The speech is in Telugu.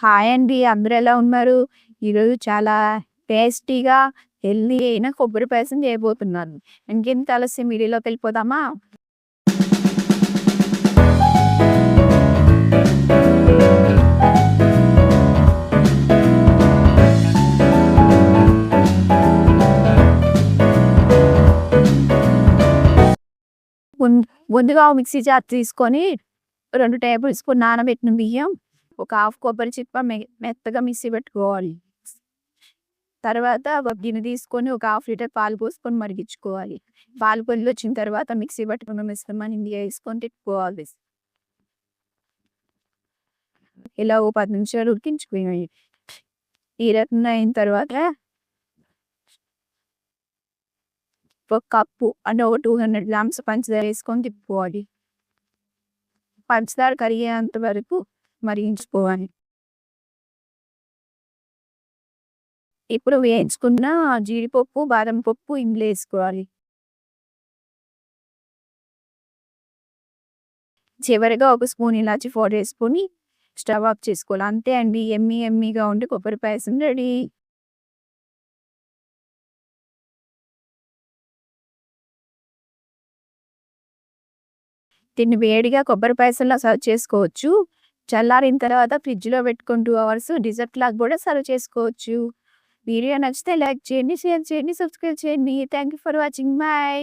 హాయ్ అండి. అందరూ ఎలా ఉన్నారు? ఈరోజు చాలా టేస్టీగా, హెల్తీ అయిన కొబ్బరి పాయసం చేయబోతున్నాను. ఇంకెంత ఆలస్యం వీడియోలోకెళ్ళిపోదామా? ముం ముందుగా ఓ మిక్సీ జార్ తీసుకొని 2 టేబుల్ స్పూన్ నానబెట్టిన బియ్యం, ఒక హాఫ్ కొబ్బరి చిప్ప మెత్తగా మిక్సీ పెట్టుకోవాలి. తర్వాత ఒక గిన్నె తీసుకొని ఒక హాఫ్ లీటర్ పాలు పోసుకొని మరిగించుకోవాలి. పాలు పొంగొచ్చిన తర్వాత మిక్సీ పట్టుకున్న మిశ్రమాన్ని ఇందులో వేసుకొని తిప్పుకోవాలి. ఇలా ఓ 10 నిమిషాలు ఉడికించుకోవాలి. ఈ రకంగా అయిన తర్వాత ఒక కప్పు అంటే ఒక 200 గ్రామ్స్ పంచదార వేసుకొని తిప్పుకోవాలి. పంచదార కరిగేంత వరకు మరిగించుకోవాలి. ఇప్పుడు వేయించుకున్న జీడిపప్పు, బాదం పప్పు ఇందులో వేసుకోవాలి. చివరిగా ఒక స్పూన్ ఇలాచి పౌడర్ వేసుకొని స్టవ్ ఆఫ్ చేసుకోవాలి. అంతే అండి, యమ్మీ యమ్మీగా ఉండి కొబ్బరి పాయసం రెడీ. దీన్ని వేడిగా కొబ్బరి పాయసంలా సర్వ్ చేసుకోవచ్చు. చల్లారిన తర్వాత ఫ్రిడ్జ్‌లో పెట్టుకొని 2 అవర్స్ డిజర్ట్ లాగా కూడా సర్వ్ చేసుకోవచ్చు. వీడియో నచ్చితే లైక్ చేయండి, షేర్ చేయండి, సబ్స్క్రైబ్ చేయండి. Thank you for watching. By.